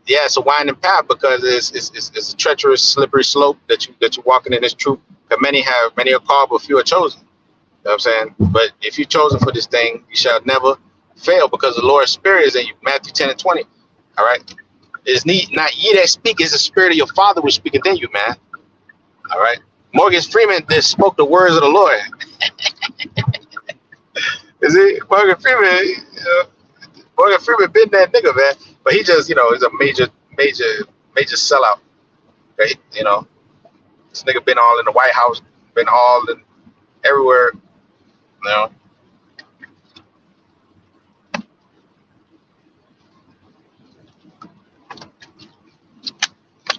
Yeah, it's a winding path because it's a treacherous, slippery slope that you're walking in this truth. Because many are called, but few are chosen. You know what I'm saying? But if you're chosen for this thing, you shall never fail, because the Lord's Spirit is in you. Matthew 10:20. All right. It's not ye that speak, it's the Spirit of your Father which speaketh in you, man. All right. Morgan Freeman just spoke the words of the Lord. Is it Morgan Freeman? Morgan Freeman been that nigga, man. But he just, you know, is a major sellout. Okay? You know, this nigga been all in the White House, been all in everywhere. You know.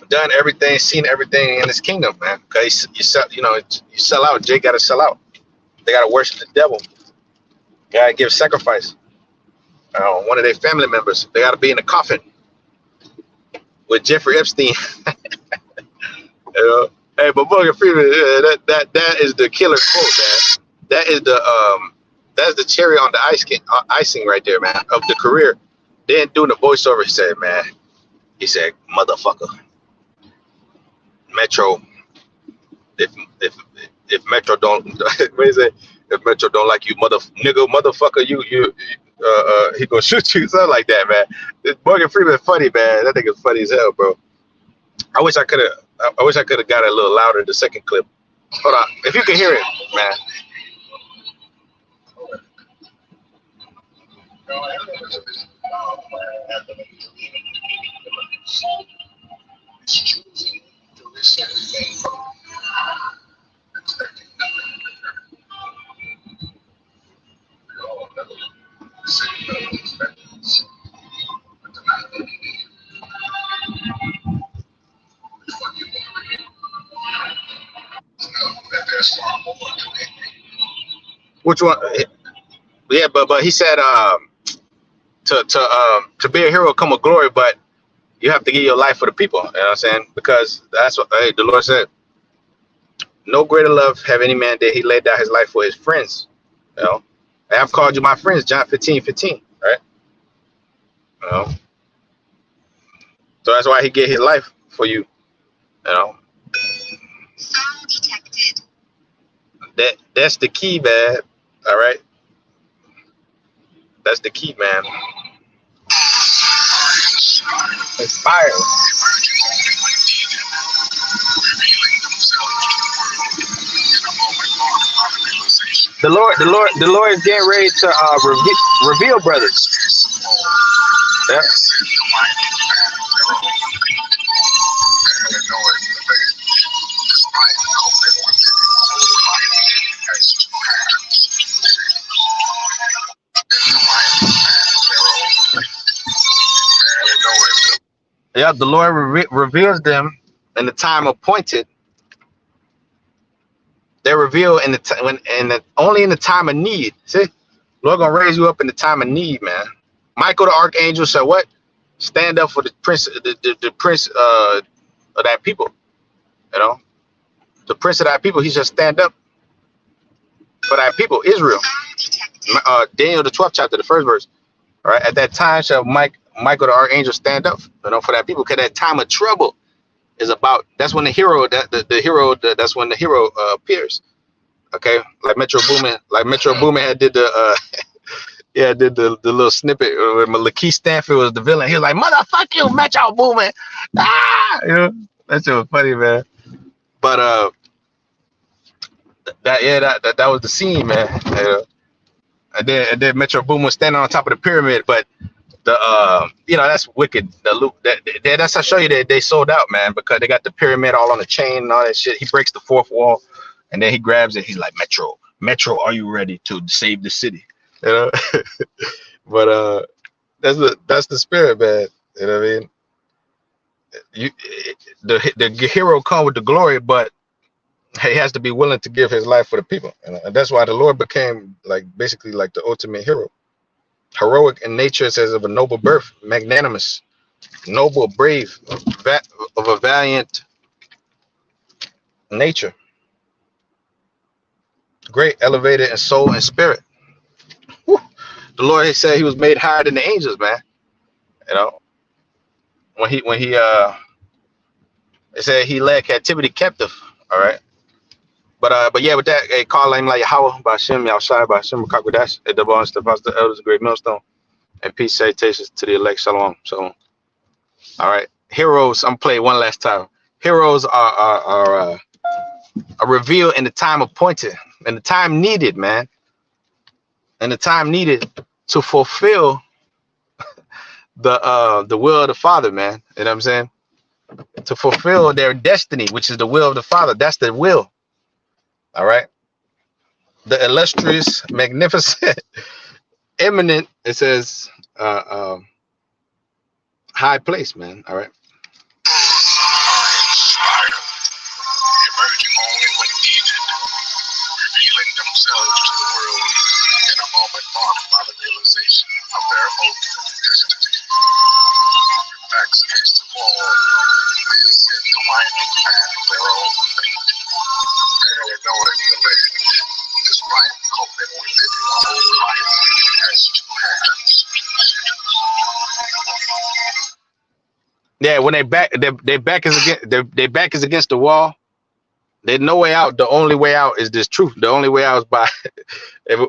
Done everything, seen everything in this kingdom, man. Because you sell out. Jay got to sell out. They got to worship the devil. They got to give sacrifice. One of their family members, they got to be in the coffin with Jeffrey Epstein. You know? Hey, but Morgan Freeman, that is the killer quote, man. That's the cherry on the icing right there, man, of the career. Then doing the voiceover, he said, motherfucker. Metro, if Metro don't, what is it? If Metro don't like you, motherfucker, you he gonna shoot you, something like that, man. This Morgan Freeman funny, man. That nigga's funny as hell, bro. I wish I could have. I wish I could have got it a little louder in the second clip. Hold on, if you can hear it, man. Which one? Yeah, but he said to be a hero come with glory, but you have to give your life for the people. You know what I'm saying? Because that's what the Lord said. No greater love have any man that he laid down his life for his friends. You know, I have called you my friends, John 15:15, right? You know, so that's why he gave his life for you. You know, that's the key, man. All right, that's the key, man. Inspired. The Lord is getting ready to reveal brothers. Yeah. Yeah, the Lord reveals them in the time appointed. They're revealed in the only in the time of need. See, Lord gonna raise you up in the time of need, man. Michael the archangel said, "What? Stand up for the prince, the prince of that people." You know, the prince of that people. He said, "Stand up for that people, Israel." Daniel the 12th chapter, the first verse. All right, at that time shall Michael the archangel stand up, you know, for that people, because that time of trouble is about. That's when the hero, that's when the hero appears. Okay, like Metro Boomin had did the yeah, did the little snippet where Lakeith Stanfield was the villain. He was like, "Motherfuck you, Metro Boomin." Ah, you know, that shit was funny, man. But that was the scene, man. You know? And then Metro Boomin was standing on top of the pyramid, but the you know, that's wicked. The loop that's how I show you that they sold out, man, because they got the pyramid all on the chain and all that shit. He breaks the fourth wall, and then he grabs it. He's like, Metro, are you ready to save the city? You know, but that's the spirit, man. You know what I mean? The hero come with the glory, but he has to be willing to give his life for the people, and that's why the Lord became basically like the ultimate hero. Heroic in nature, it says, of a noble birth, magnanimous, noble, brave, of a valiant nature, great, elevated in soul and spirit. Whew. The Lord, he said he was made higher than the angels, man. You know, when he it said he led captivity captive. All right. But yeah, with that, hey, call him like Yahweh, Bashim, Yahshai, Bashim, Kakwadash, at the bonus, the apostle, elders, great millstone, and peace, salutations to the elect, shalom. So, all right, heroes. I'm playing one last time. Heroes are revealed in the time appointed, and the time needed, man, and the time needed to fulfill the will of the Father, man. You know what I'm saying? To fulfill their destiny, which is the will of the Father. That's the will. All right, the illustrious, magnificent, eminent. It says high place, man. All right. Emerging only when needed, revealing themselves to the world in a moment marked by the realization of their ultimate destiny. Backs against the wall, they ascend the winding path of their own fate. Barely knowing the ledge, despite coping with it whole life has two hands. Yeah, when their back is against the wall, there's no way out. The only way out is this truth. The only way out is by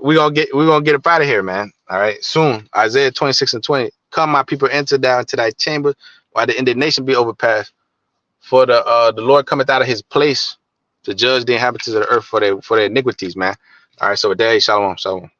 we're gonna get up out of here, man. All right, soon. Isaiah 26:20. Come, my people, enter down into thy chamber, while the indignation be overpassed. For the Lord cometh out of his place to judge the inhabitants of the earth for their iniquities, man. All right, so with that, shalom, shalom.